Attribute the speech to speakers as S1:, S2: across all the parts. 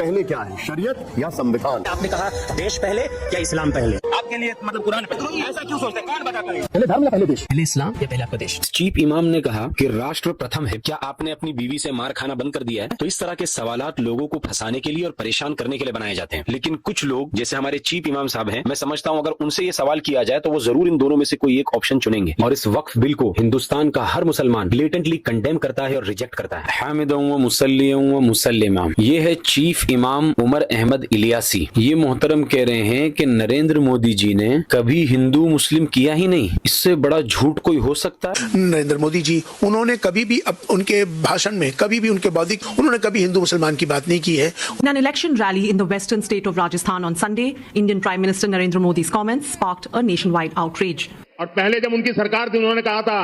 S1: पहले क्या है, शरीयत या संविधान?
S2: आपने कहा देश पहले या इस्लाम पहले? आपके लिए मतलब कुरान पहले, ऐसा क्यों सोचते हैं? कौन बताता है?
S1: पहले धर्म या पहले देश?
S2: पहले इस्लाम या पहले आपका देश?
S3: चीफ इमाम ने कहा कि राष्ट्र प्रथम है। क्या आपने अपनी बीवी से मार खाना बंद कर दिया है? तो इस तरह के सवालात लोगों को फंसाने के लिए और परेशान करने के लिए बनाए जाते हैं। लेकिन कुछ लोग जैसे हमारे चीफ इमाम साहब हैं, मैं समझता हूं अगर उनसे ये सवाल किया जाए तो वो जरूर इन दोनों में से कोई एक ऑप्शन चुनेंगे। और इस वक्फ बिल को हिंदुस्तान का हर मुसलमान ब्लेटेंटली कंडेम करता है और रिजेक्ट करता है। हामिदों व मुसल्लियों व मुसल्लिमा, ये है चीफ इमाम उमर अहमद इलियासी। ये मोहतरम कह रहे हैं कि नरेंद्र मोदी जी ने कभी हिंदू मुस्लिम किया ही नहीं। इससे बड़ा झूठ कोई हो सकता है?
S4: नरेंद्र मोदी जी उन्होंने कभी भी उनके भाषण में कभी भी उनके बौद्धिक उन्होंने कभी हिंदू मुसलमान की बात नहीं की है।
S5: In an election rally in the western state of Rajasthan on Sunday, Indian Prime Minister Narendra Modi's comments sparked a nationwide outrage.
S6: और पहले जब उनकी सरकार थी उन्होंने कहा था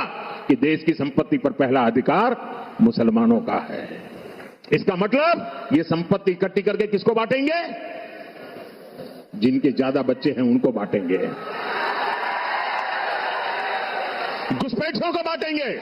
S6: कि देश की संपत्ति पर पहला अधिकार मुसलमानों का है। इसका मतलब ये संपत्ति इकट्ठी करके किसको बांटेंगे? जिनके ज्यादा बच्चे हैं उनको बांटेंगे, घुसपैठियों को बांटेंगे।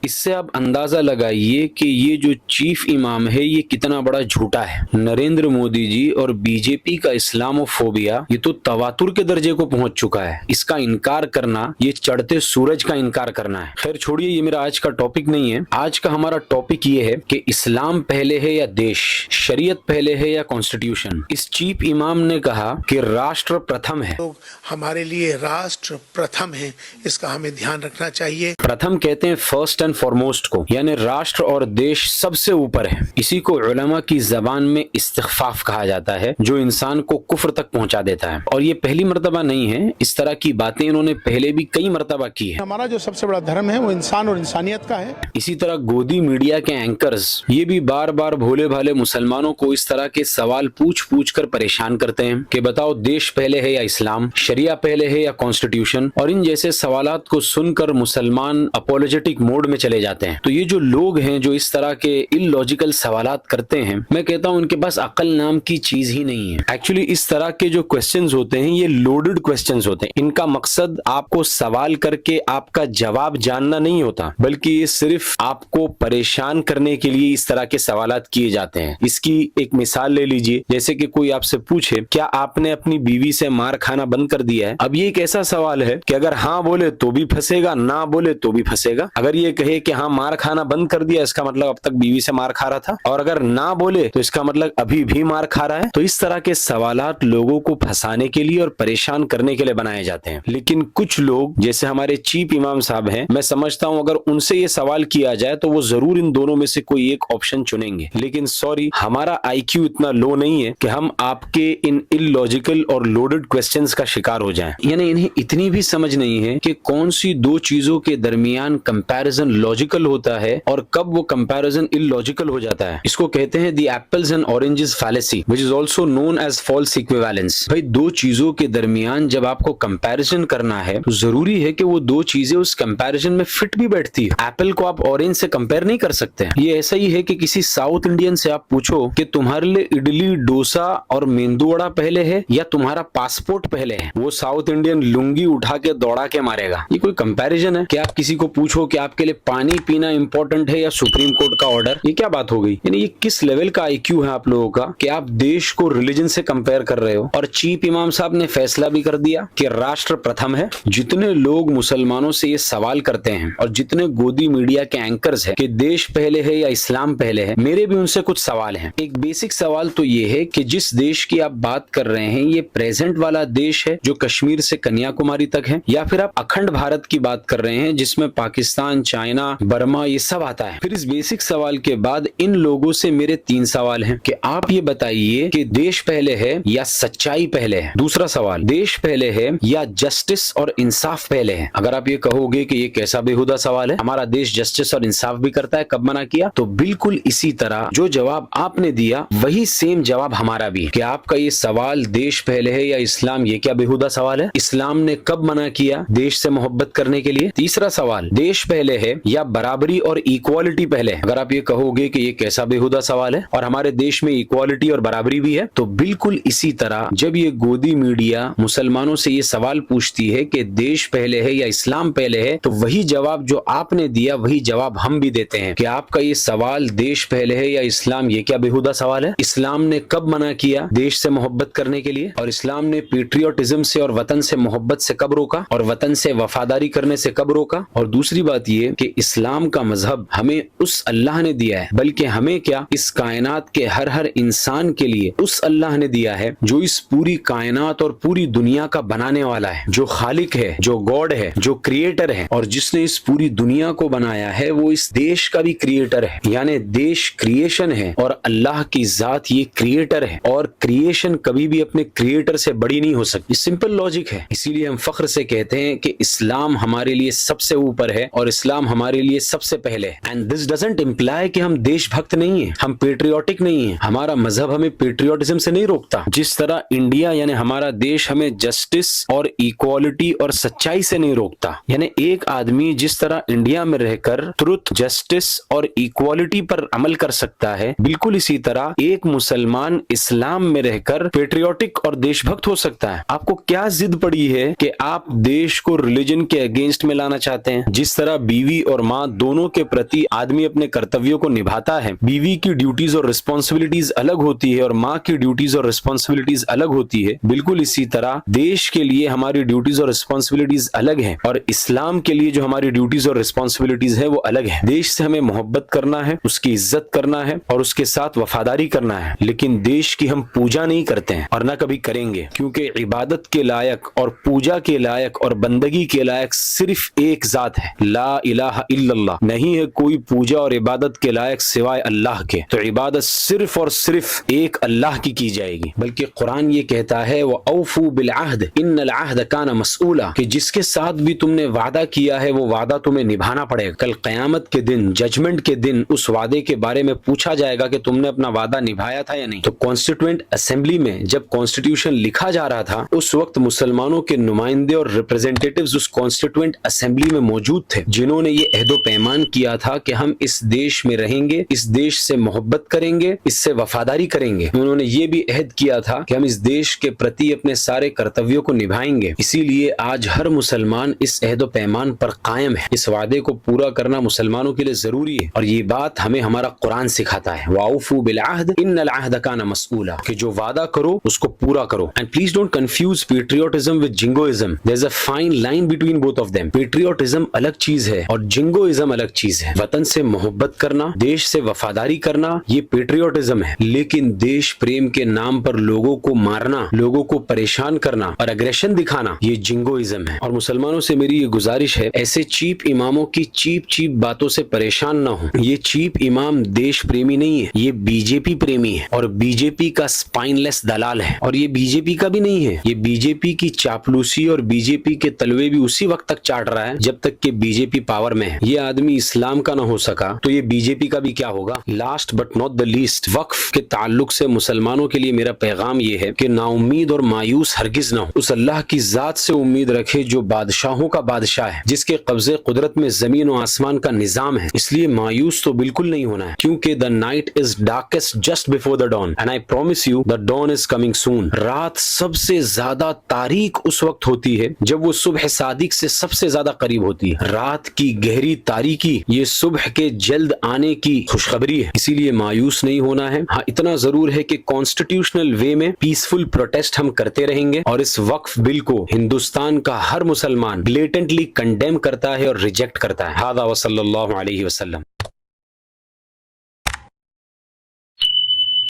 S3: इससे आप अंदाजा लगाइए कि ये जो चीफ इमाम है ये कितना बड़ा झूठा है। नरेंद्र मोदी जी और बीजेपी का इस्लामोफोबिया ये तो तवातुर के दर्जे को पहुंच चुका है। इसका इनकार करना ये चढ़ते सूरज का इनकार करना है। खैर छोड़िए, ये मेरा आज का टॉपिक नहीं है। आज का हमारा टॉपिक ये है कि इस्लाम पहले है या देश, शरीयत पहले है या कॉन्स्टिट्यूशन। इस चीफ इमाम ने कहा कि राष्ट्र प्रथम है।
S4: तो हमारे लिए राष्ट्र प्रथम है, इसका हमें ध्यान रखना चाहिए।
S3: प्रथम कहते हैं फर्स्ट एंड फॉरमोस्ट को, यानी राष्ट्र और देश सबसे ऊपर है। इसी को उलमा की जबान में इस्तिग़फ़ाफ़ कहा जाता है, जो इंसान को कुफ्र तक पहुंचा देता है। और ये पहली मर्तबा नहीं है, इस तरह की बातें इन्होंने पहले भी कई मर्तबा की है।
S4: हमारा जो सबसे बड़ा धर्म है वो इंसान और इंसानियत का है।
S3: इसी तरह गोदी मीडिया के एंकर्स ये भी बार बार भोले भाले मुसलमानों को इस तरह के सवाल पूछ पूछ कर परेशान करते हैं कि बताओ देश पहले है या इस्लाम, शरिया पहले है या कॉन्स्टिट्यूशन। और इन जैसे सवालात को सुनकर मुसलमान अपोलोजेटिक मोड में चले जाते हैं। तो ये जो लोग हैं जो इस तरह के इलॉजिकल सवालात करते हैं, मैं कहता हूं उनके पास अकल नाम की चीज ही नहीं है। एक्चुअली इस तरह के जो क्वेश्चंस होते हैं ये लोडेड क्वेश्चंस होते हैं। इनका मकसद आपको सवाल करके आपका जवाब जानना नहीं होता, बल्कि ये सिर्फ आपको परेशान करने के लिए इस तरह के सवालात किए जाते हैं। इसकी एक मिसाल ले लीजिए, जैसे कि कोई आपसे पूछे क्या आपने अपनी बीवी से मार खाना बंद कर दिया है। अब ये एक ऐसा सवाल है कि अगर हाँ बोले तो भी फंसेगा, ना बोले तो भी फंसेगा। अगर ये कहे कि हाँ मार खाना बंद कर दिया, इसका मतलब अब तक बीवी से मार खा रहा था। और अगर ना बोले तो इसका मतलब अभी भी मार खा रहा है। तो इस तरह के सवालात लोगों को फंसाने के लिए और परेशान करने के लिए बनाए जाते हैं। लेकिन कुछ लोग जैसे हमारे चीफ इमाम साहब हैं, मैं समझता हूं अगर उनसे ये सवाल किया जाए तो वो जरूर इन दोनों में से कोई एक ऑप्शन चुनेंगे। लेकिन सॉरी, हमारा IQ इतना लो नहीं है कि हम आपके इन इलॉजिकल और लोडेड क्वेश्चंस का शिकार हो जाएं। यानी इन्हें इतनी भी समझ नहीं है कि कौन सी दो चीजों के दरमियान कंपैरिजन लॉजिकल होता है और कब वो कंपैरिजन इलॉजिकल हो जाता है। इसको कहते हैं the apples and oranges fallacy, which is also known as false equivalence. भाई दो चीजों के दरमियान जब आपको कंपैरिजन करना है तो जरूरी है कि वो दो चीजें उस कंपैरिजन में फिट भी बैठती है। एप्पल को आप ऑरेंज से कंपेयर नहीं कर सकते। ये ऐसा ही है कि किसी साउथ इंडियन से आप पूछो कि तुम्हारे लिए इडली डोसा और मेंदू वड़ा पहले है या तुम्हारा पासपोर्ट पहले है, वो साउथ इंडियन लुंगी उठा के दौड़ा के मारेगा। ये कोई कंपैरिजन है? कि आप किसी को पूछो कि आपके लिए पानी पीना इंपॉर्टेंट है या सुप्रीम कोर्ट का ऑर्डर, ये क्या बात हो गई? यानी ये किस लेवल का IQ है आप लोगों का कि आप देश को रिलीजन से कंपेयर कर रहे हो। और चीफ इमाम साहब ने फैसला भी कर दिया कि राष्ट्र प्रथम है। जितने लोग मुसलमानों से ये सवाल करते हैं और जितने गोदी मीडिया के एंकर्स हैं कि देश पहले है या इस्लाम पहले है, मेरे भी उनसे कुछ सवाल हैं। एक बेसिक सवाल तो ये है कि जिस देश की आप बात कर रहे हैं ये प्रेजेंट वाला देश है जो कश्मीर से कन्याकुमारी तक है, या फिर आप अखंड भारत की बात कर रहे हैं जिसमें पाकिस्तान, चाइना, बर्मा ये सब आता है। फिर इस बेसिक सवाल के बाद इन लोगों से मेरे 3 सवाल हैं कि आप ये बताइए कि देश पहले है या सच्चाई पहले है। दूसरा सवाल, देश पहले है या जस्टिस और इंसाफ पहले है। अगर आप ये कहोगे कि ये कैसा बेहुदा सवाल है, हमारा देश जस्टिस और इंसाफ भी करता है, कब मना किया? तो बिल्कुल इसी तरह जो जवाब आपने दिया वही सेम जवाब हमारा भी कि आपका ये सवाल देश पहले है या इस्लाम, ये क्या बेहुदा सवाल है? इस्लाम ने कब मना किया देश से मोहब्बत करने के लिए? तीसरा सवाल, देश पहले है या बराबरी और इक्वालिटी पहले है? अगर आप ये कहोगे कि ये कैसा बेहुदा सवाल है और हमारे देश में इक्वालिटी और बराबरी भी है, तो बिल्कुल इसी तरह जब ये गोदी मीडिया मुसलमानों से ये सवाल पूछती है कि देश पहले है या इस्लाम पहले है, तो वही जवाब जो आपने दिया वही जवाब हम भी देते हैं कि आपका ये सवाल देश पहले है या इस्लाम, ये क्या बेहुदा सवाल है। इस्लाम ने कब मना किया देश से मोहब्बत करने के लिए, और इस्लाम ने पेट्रियोटिज्म से और वतन से मोहब्बत से कब रोका, और वतन से वफादारी करने से कब रोका। और दूसरी बात ये कि इस्लाम का मजहब हमें उस अल्लाह ने दिया है, बल्कि हमें क्या, इस कायनात के हर इंसान के लिए उस अल्लाह ने दिया है जो इस पूरी कायनात और पूरी दुनिया का बनाने वाला है, जो खालिक है, जो गॉड है, जो क्रिएटर है। और जिसने इस पूरी दुनिया को बनाया है वो इस देश का भी क्रिएटर है, यानी देश क्रिएशन है और अल्लाह की जात ये क्रिएटर है, और क्रिएशन कभी भी अपने क्रिएटर से बड़ी नहीं हो सकती। सिंपल लॉजिक है। इसीलिए हम फख्र से कहते हैं कि इस्लाम हमारे लिए सबसे ऊपर है और इस्लाम हमारे लिए सबसे पहले है। एंड दिस डजंट इम्प्लाई कि हम देशभक्त नहीं है, हम पेट्रियोटिक नहीं है। हमारा मजहब हमें पेट्रियोटिज्म से नहीं रोकता। जिस तरह इंडिया यानी हमारा देश हमें जस्टिस और इक्वालिटी और सच्चाई से नहीं रोकता, यानी एक आदमी जिस तरह इंडिया में रहकर ट्रुथ, जस्टिस और इक्वालिटी पर अमल कर सकता है, बिल्कुल इसी तरह एक मुसलमान इस्लाम में रहकर पेट्रियोटिक और देशभक्त हो सकता है। आपको क्या जिद पड़ी है कि आप देश को रिलीजन के अगेंस्ट में लाना चाहते हैं? जिस तरह बीवी और माँ दोनों के प्रति आदमी अपने कर्तव्यों को निभाता है, बीवी की ड्यूटीज और रिस्पॉन्सिबिलिटीज अलग होती है और माँ की ड्यूटीज और रिस्पॉन्सिबिलिटीज अलग होती है, बिल्कुल इसी तरह देश के लिए हमारी ड्यूटीज और रिस्पॉन्सिबिलिटीज अलग है और इस्लाम के लिए जो हमारी ड्यूटीज और रिस्पॉन्सिबिलिटीज है वो अलग है। देश से हमें मोहब्बत करना है, उसकी इज्जत करना है और उसके साथ वफादारी करना है, लेकिन देश की हम पूजा नहीं करते हैं और ना कभी करेंगे, क्योंकि इबादत के लायक और पूजा के लायक और बंदगी के लायक सिर्फ एक जात है, ला इलाहा इल्लल्लाह। नहीं है कोई पूजा और इबादत के लायक सिवाय अल्लाह के। तो इबादत सिर्फ और सिर्फ एक अल्लाह की जाएगी। बल्कि कुरान ये कहता है वो औफू बिल अहद इन्नल अहद काना मसऊला, कि जिसके साथ भी तुमने वादा किया है वो वादा तुम्हें निभाना पड़ेगा। कल क़यामत के दिन, जजमेंट के दिन उस वादे के बारे में पूछा जाएगा कि तुमने अपना वादा निभाया था या नहीं। तो कॉन्स्टिट्यूएंट असेंबली में जब कॉन्स्टिट्यूशन लिखा जा रहा था, उस वक्त मुसलमानों के नुमाइंदे और रिप्रेजेंटेटिव्स उस कॉन्स्टिट्यूएंट असेंबली में मौजूद थे, जिन्होंने ये अहदो पैमान किया था कि हम इस देश में रहेंगे, इस देश से मोहब्बत करेंगे, इससे वफादारी करेंगे। उन्होंने ये भी अहद किया था कि हम इस देश के प्रति अपने सारे कर्तव्यों को निभाएंगे। इसीलिए आज हर मुसलमान इस अहदो पैमान पर कायम है। इस वादे को पूरा करना मुसलमानों के लिए जरूरी है और ये बात हमें हमारा कुरान सिखाता है, वाउफू बिल अहद इन्नल अहद काना मसऊला, कि जो वादा करो उसको पूरा करो। And please don't confuse patriotism with jingoism. There is a fine line between both of them. Patriotism अलग चीज है और जिंगोइज्म अलग चीज है। वतन से मोहब्बत करना, देश से वफादारी करना, ये पेट्रियोटिज्म है, लेकिन देश प्रेम के नाम पर लोगों को मारना, लोगों को परेशान करना और अग्रेशन दिखाना, ये जिंगोइज्म है। और मुसलमानों से मेरी ये गुजारिश है, ऐसे चीप इमामों की चीप बातों से परेशान ना हो। ये चीप इमाम देश प्रेमी नहीं है, ये बीजेपी प्रेमी है और बीजेपी का स्पाइनलेस दलाल है। और ये बीजेपी का भी नहीं है, ये बीजेपी की चापलूसी और बीजेपी के तलवे भी उसी वक्त तक चाट रहा है जब तक कि बीजेपी पावर में है। ये आदमी इस्लाम का ना हो सका तो ये बीजेपी का भी क्या होगा। Last but not the least, वक्फ के ताल्लुक से मुसलमानों के लिए मेरा पैगाम ये है कि नाउम्मीद और मायूस हरगिज ना हो। उस अल्लाह की जात से उम्मीद रखे जो बादशाहों का बादशाह है, जिसके कब्जे कुदरत में जमीन और आसमान का निजाम है। इसलिए मायूस तो बिल्कुल नहीं होना है, क्योंकि the night is darkest just before the dawn and I promise you the dawn is coming soon. रात सबसे ज्यादा तारीक उस वक्त होती है जब वो सुबह सादिक से सबसे ज्यादा करीब होती है। रात की गहरी तारीकी ये सुबह के जल्द आने की खुशखबरी है। इसीलिए मायूस नहीं होना है। हाँ, इतना जरूर है कि कॉन्स्टिट्यूशनल वे में पीसफुल प्रोटेस्ट हम करते रहेंगे और इस वक्फ बिल को हिंदुस्तान का हर मुसलमान ब्लेटेंटली कंडेम करता है और रिजेक्ट करता है। हादा व सल्लल्लाहु अलैहि वसल्लम।